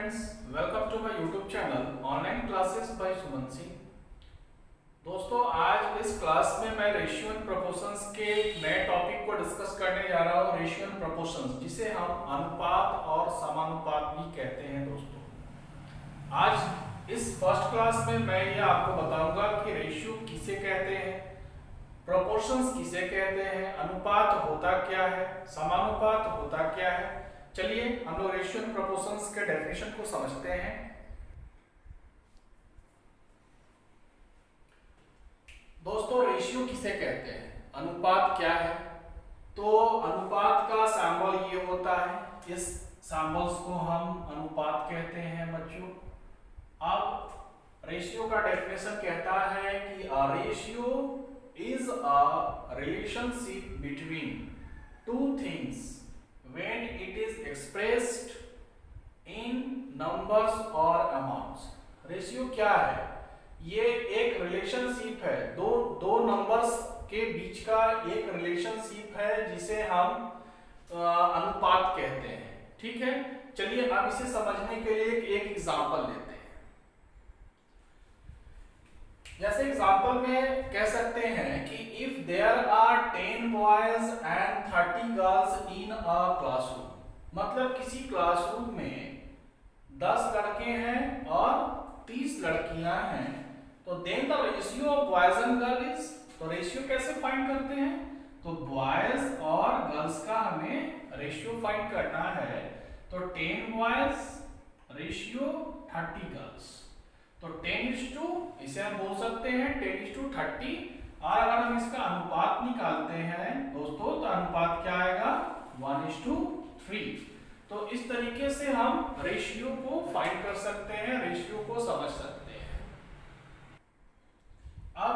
Friends, welcome to my YouTube channel online classes by Suman Singh. दोस्तों, आज इस क्लास में मैं रेशियो एंड प्रोपोर्शंस के नए टॉपिक को डिस्कस करने जा रहा हूँ। रेशियो एंड प्रोपोर्शंस, जिसे हम अनुपात और समानुपात भी कहते हैं। दोस्तों, आज इस फर्स्ट क्लास में मैं ये आपको बताऊंगा कि रेशियो किसे कहते हैं, प्रोपोर्शंस किसे कहते हैं, अनुपात होता क्या है, समानुपात होता क्या है। चलिए हम लोग रेशियो एंड प्रोपोर्शंस के डेफिनेशन को समझते हैं। दोस्तों, रेशियो किसे कहते हैं, अनुपात क्या है। तो अनुपात का सिंबल ये होता है, इस सिंबल्स को हम अनुपात कहते हैं बच्चों। अब रेशियो का डेफिनेशन कहता है कि a ratio is a relationship between two things when it is expressed in numbers or amounts। Ratio क्या है? ये एक रिलेशनशिप है, दो नंबर्स के बीच का एक रिलेशनशिप है जिसे हम अनुपात कहते हैं। ठीक है, चलिए अब इसे समझने के लिए एक एग्जांपल लेते हैं। जैसे एग्जांपल में कह सकते हैं कि if there are 10 boys and 30 girls in a classroom, मतलब किसी क्लासरूम में 10 लड़के हैं और 30 लड़कियां हैं, तो then the ratio of boys and girl is, तो रेशियो कैसे फाइंड करते हैं? तो बॉयज और गर्ल्स का हमें रेशियो फाइंड करना है। तो 10 बॉयज रेशियो 30 गर्ल्स, तो 10:2, इसे हम बोल सकते हैं 10:30। और अगर हम इसका अनुपात निकालते हैं दोस्तों, तो अनुपात क्या आएगा? 1:3। तो इस तरीके से हम रेशियो को फाइंड कर सकते हैं, रेशियो को समझ सकते हैं। अब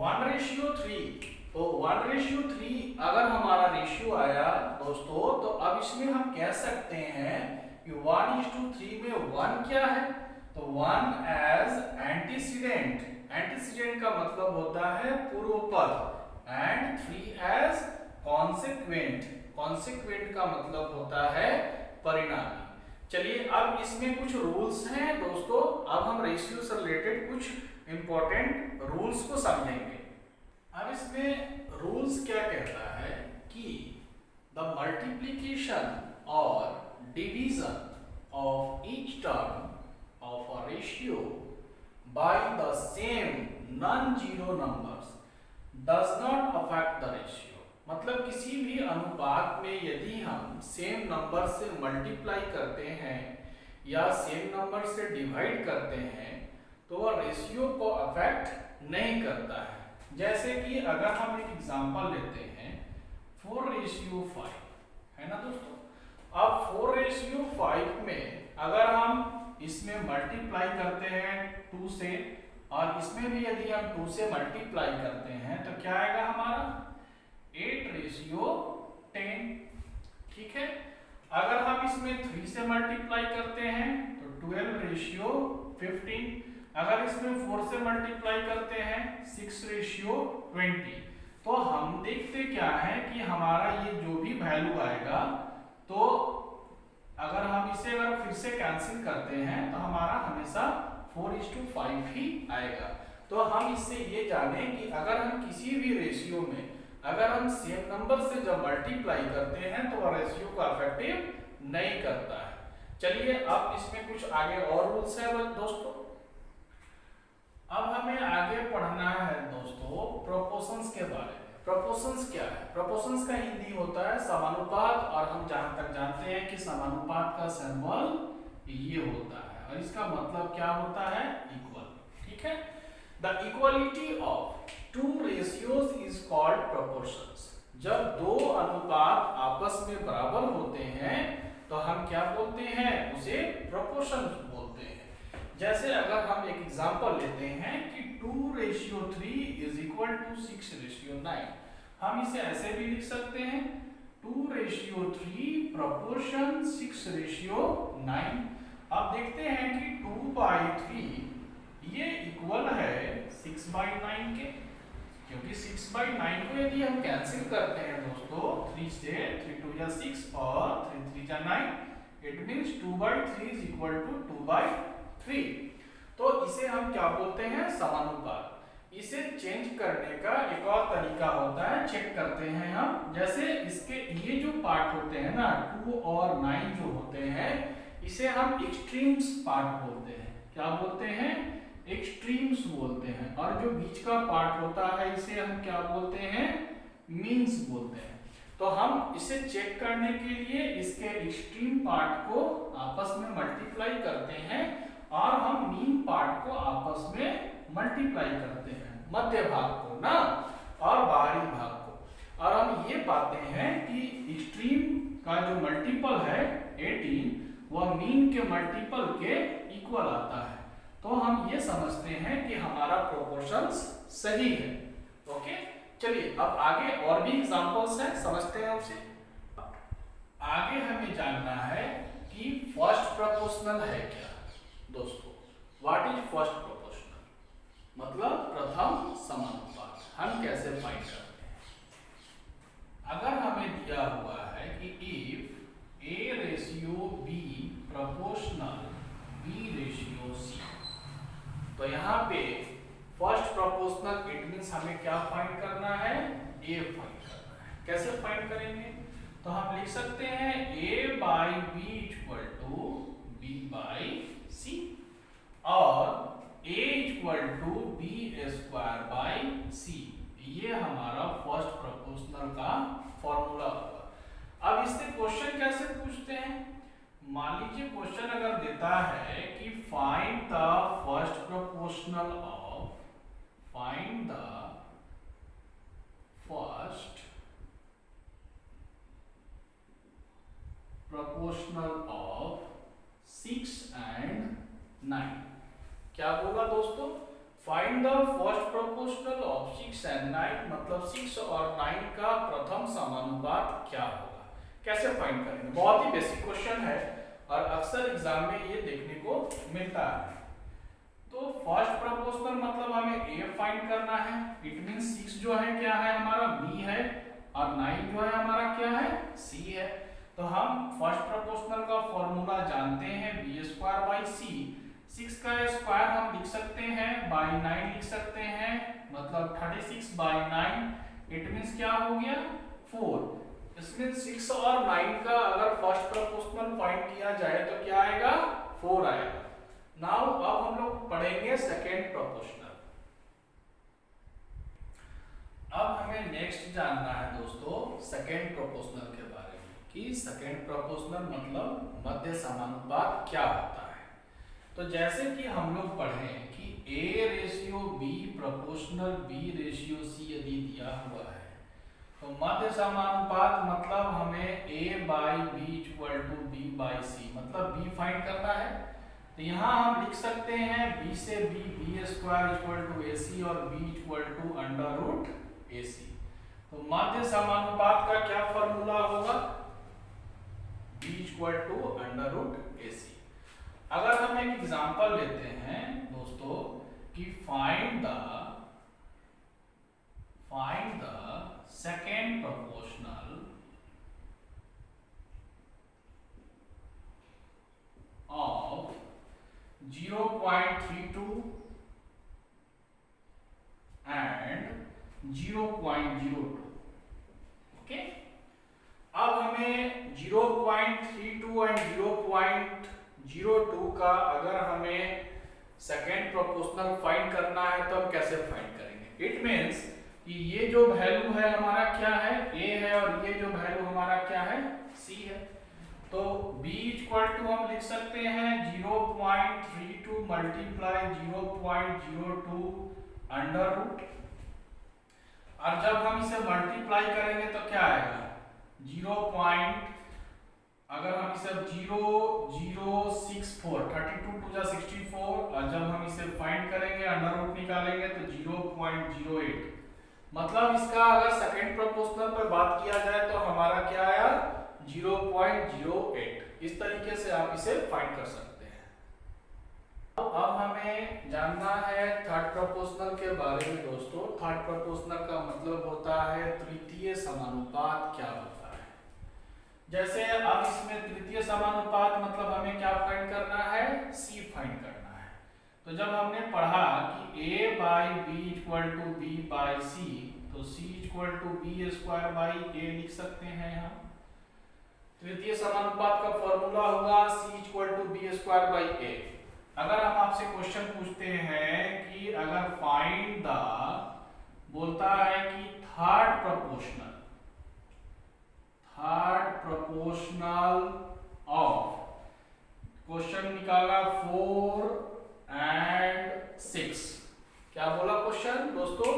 1:3, तो 1:3 अगर हमारा रेशियो आया दोस्तों, तो अब इसमें हम कह सकते हैं कि 1:3 में 1 क्या है? तो 1 एज एंटीसीडेंट, एंटीसीडेंट का मतलब होता है पूर्व पद, एंड 3 एज कॉन्सिक्वेंट, कॉन्सिक्वेंट का मतलब होता है परिणामी। चलिए अब इसमें कुछ रूल्स हैं दोस्तों, अब हम रेशियो से रिलेटेड कुछ इंपॉर्टेंट रूल्स को समझेंगे। अब इसमें रूल्स क्या कहता है कि द मल्टीप्लिकेशन और division of each term of a ratio by the same non-zero numbers does not affect the ratio। मतलब किसी भी अनुपात में यदि हम सेम नंबर से मल्टीप्लाई करते हैं या सेम नंबर से डिवाइड करते हैं, तो वह रेशियो को अफेक्ट नहीं करता है। जैसे कि अगर हम एक एग्जांपल लेते हैं 4:5, है ना दोस्तों। अब 4:5 में अगर हम इसमें मल्टीप्लाई करते हैं 2 से, और इसमें भी यदि हम 2 से मल्टीप्लाई करते हैं, तो क्या आएगा हमारा? 8:10। ठीक है, अगर हम इसमें 3 से मल्टीप्लाई करते हैं तो 12:15। अगर इसमें 4 से मल्टीप्लाई करते हैं 6:20। तो हम देखते क्या है कि हमारा ये जो भी वैल्यू आएगा, तो अगर हम इसे फिर से कैंसिल करते हैं तो हमारा हमेशा 4:5 ही आएगा। तो हम इससे ये जाने कि अगर हम किसी भी रेशियो में अगर हम सेम नंबर से जब मल्टीप्लाई करते हैं तो वह रेशियो को अफेक्टिव नहीं करता है। चलिए अब इसमें कुछ आगे और रूल्स है दोस्तों। अब हमें आगे पढ़ना है दोस्तों प्रोपोर्शंस के बारे में। प्रोपोर्शंस क्या है? प्रोपोर्शंस का हिंदी होता है समानुपात, और हम जहां तक जानते हैं कि समानुपात का सिंबल ये होता है, और इसका मतलब क्या होता है? इक्वल। ठीक है, the equality of two ratios is called proportions. जब दो अनुपात आपस में बराबर होते हैं तो हम क्या बोलते हैं? उसे प्रोपोर्शंस बोलते हैं। जैसे अगर हम एक एग्जांपल लेते हैं कि 2:3 इज इक्वल टू 6:9, हम इसे ऐसे भी लिख सकते हैं 2:3 प्रोपोर्शन 6:9। अब देखते हैं कि 2/3 ये इक्वल है 6/9 के, क्योंकि 6/9 को यदि हम कैंसिल करते हैं दोस्तों 3 से, 3 2 6 और 3 3 9, it means 2/3 is equal to 2/3। तो इसे हम क्या बोलते हैं, समानुपात। इसे चेंज करने का एक और तरीका होता है, चेक करते हैं हम। जैसे इसके ये जो पार्ट होते हैं ना 2 और 9 जो होते हैं, इसे हम एक्सट्रीम्स पार्ट बोलते हैं। क्या बोलते हैं, एक्सट्रीम्स बोलते हैं। और जो बीच का पार्ट होता है इसे हम क्या बोलते हैं, मीन्स बोलते हैं। तो हम इसे चेक करने के लिए इसके एक्सट्रीम पार्ट को आपस में मल्टीप्लाई करते हैं और हम मीन पार्ट को आपस में मल्टीप्लाई करते हैं, मध्य भाग को ना और बाहरी भाग को। और हम ये पाते हैं कि एक्सट्रीम का जो मल्टीपल है 18 वह मीन के मल्टीपल के इक्वल आता है। तो हम ये समझते हैं कि हमारा प्रोपोर्शंस सही है। ओके, चलिए अब आगे और भी एग्जांपल्स हैं, समझते हैं उसे। आगे हमें जानना है कि फर्स्ट प्रोपोर्शनल है क्या दोस्तों। व्हाट इज फर्स्ट प्रोपोर्शनल, मतलब प्रथम समानुपात हम कैसे फाइंड करते हैं। अगर हमें दिया हुआ है कि if A ratio B proportional B ratio C, तो यहाँ पे फर्स्ट प्रोपोर्शनल इट मींस हमें क्या फाइंड करना है, A फाइंड करना है। कैसे फाइंड करेंगे, तो हम लिख सकते हैं A by B equal to B by C और A equal to B square by C। ये हमारा फर्स्ट प्रोपोर्शनल का फॉर्मूला होगा। अब इससे क्वेश्चन कैसे पूछते हैं, मान लीजिए क्वेश्चन अगर देता है कि find the first proportional of, find the first proportional of 6 and 9। क्या बोला दोस्तों, find the first proportional of 6 and 9, मतलब 6 और 9 का प्रथम समानुपात क्या होगा। कैसे फाइंड करेंगे, बहुत ही बेसिक क्वेश्चन है और अक्सर एग्जाम में ये देखने को मिलता है। तो फर्स्ट प्रोपोर्शनल मतलब हमें A फाइंड करना है। इट मींस 6 जो है क्या है हमारा B है और 9 जो है हमारा क्या है C है। तो हम फर्स्ट प्रोपोर्शनल का फॉर्मूला जानते हैं B स्क्वायर बाई C। 6 का स्क्वायर हम लिख सकते हैं बाई 9 लिख सकते हैं, मतलब 36 बाई 9 इट मींस क्या हो गया 4। इसमें 6 और 9 का अगर फर्स्ट प्रोपोर्शनल फाइंड किया जाए तो क्या आएगा 4 आएगा। नाउ अब हम लोग पढ़ेंगे सेकेंड प्रोपोर्शनल। अब हमें नेक्स्ट जानना है दोस्तों सेकेंड प्रोपोर्शनल के बारे में कि सेकेंड प्रोपोर्शनल मतलब मध्य समानुपात क्या होता है। तो जैसे कि हम लोग पढ़े कि A ratio B proportional B ratio C यदि दिया हुआ है तो मध्य समानुपात मतलब हमें A by B equal to B by C, मतलब B फाइंड करना है। तो यहाँ हम लिख सकते हैं B से B square equal to AC और B equal to under root AC। तो मध्य समानुपात का क्या फॉर्मूला होगा, B equal to under root AC। अगर हम एक एग्जांपल लेते हैं दोस्तों कि find the second proportional of 0.32 and 0.02। Okay, अब हमें 0.32 एंड 0.02 का अगर हमें सेकेंड प्रोपोर्शनल फाइंड करना है तो हम कैसे फाइंड करेंगे। इट मींस कि ये जो वैल्यू है हमारा क्या है A है और ये जो वैल्यू हमारा क्या है C है। तो B इक्वल टू हम लिख सकते हैं 0.32 मल्टीप्लाई 0.02 अंडर रूट, और जब हम इसे मल्टीप्लाई करेंगे तो क्या आएगा 0. अगर हम इसे 0.064 32 टू जा 64 और जब हम इसे फाइंड करेंगे अंडर रूट निकालेंगे तो 0.08, मतलब इसका अगर सेकेंड प्रोपोर्शनल पर बात किया जाए तो हमारा क्या आया 0.08। इस तरीके से आप इसे फाइंड कर सकते हैं। अब हमें जानना है थर्ड प्रोपोर्शनल के बारे में दोस्तों। थर्ड प्रोपोर्शनल का मतलब होता है तृतीय समानुपात क्या होता है। जैसे अब इसमें तृतीय समानुपात मतलब हमें क्या फाइंड करना है, c फाइंड करना है। तो जब हमने पढ़ा कि a by B equal to B by C, तो c equal to B square by a लिख सकते हैं। यहाँ तृतीय समानुपात का फॉर्मूला होगा c equal to B square by a। अगर हम आपसे क्वेश्चन पूछते हैं कि अगर फाइंड द, बोलता है कि थर्ड प्रोपोर्शनल ऑफ, क्वेश्चन निकाला 4 and 6। क्या बोला क्वेश्चन दोस्तों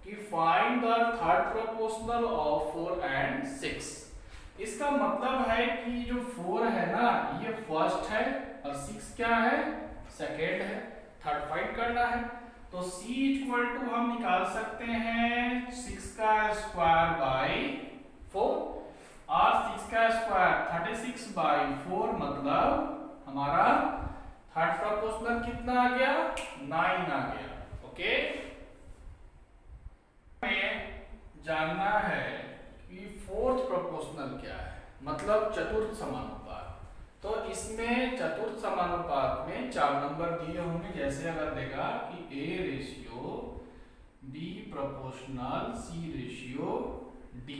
कि find the third proportional of 4 and 6। इसका मतलब है कि जो 4 है ना ये फर्स्ट है और 6 क्या है, सेकेंड है, थर्ड फाइंड करना है। तो c इक्वल टू हम निकाल सकते हैं 6 का स्क्वायर बाई 4 और 6 का स्क्वायर 36 बाई 4, मतलब हमारा थर्ड प्रोपोर्शनल कितना आ गया, 9 आ गया। ओके, हमें जानना है कि फोर्थ प्रोपोर्शनल क्या है, मतलब चतुर्थ समानुपात। तो इसमें चतुर्थ समानुपात में 4 नंबर दिए होंगे। जैसे अगर देगा कि a ratio b proportional c ratio d,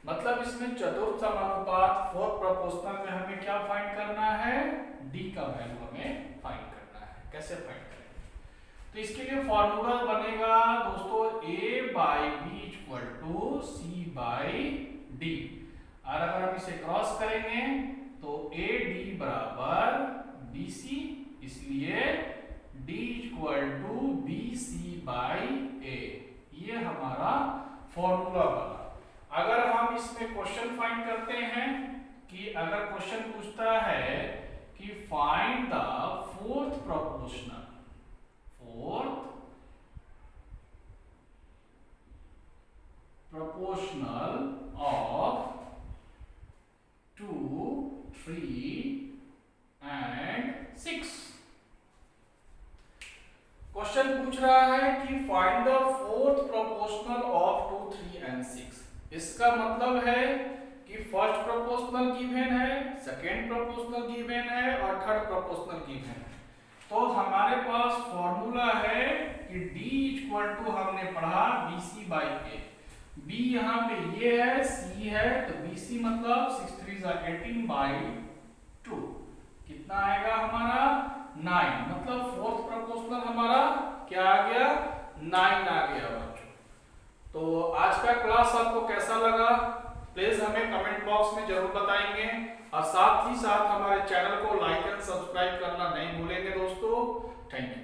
मतलब इसमें चतुर्थ समानुपात फोर्थ प्रोपोर्शनल में हमें क्या फाइंड करना है, d का वैल्यू हमें फाइंड करना है। कैसे फाइंड करेंगे, तो इसके लिए फॉर्मूला बनेगा दोस्तों a by B equal to C by D. और अगर हम इसे क्रॉस करेंगे तो AD बराबर BC, इसलिए D equal to BC by A, ये हमारा फॉर्मूला बना। अगर हम इसमें क्वेश्चन फाइंड करते हैं कि अगर क्वेश्चन पूछता है कि find the fourth proportional of 2, 3 and 6। Question पूछ रहा है कि find the fourth proportional of 2, 3 and 6। इसका मतलब है कि फर्स्ट प्रोपोर्शनल गिवन है, सेकेंड प्रोपोर्शनल गिवन है और थर्ड प्रोपोर्शनल गिवन है। तो हमारे पास फॉर्मूला है कि D इक्वल टू हमने पढ़ा BC बाई A। B यहाँ पे ये है, C है, तो BC मतलब 6 3 18 बाई 2, कितना आएगा हमारा 9, मतलब फोर्थ प्रोपोर्शनल हमारा क्या आ गया, 9 आ गया बच्चों। तो आज का क्लास आपको कैसा लगा प्लीज हमें कमेंट बॉक्स में जरूर बताएंगे, और साथ ही साथ हमारे चैनल को लाइक एंड सब्सक्राइब करना नहीं भूलेंगे दोस्तों। Thank you.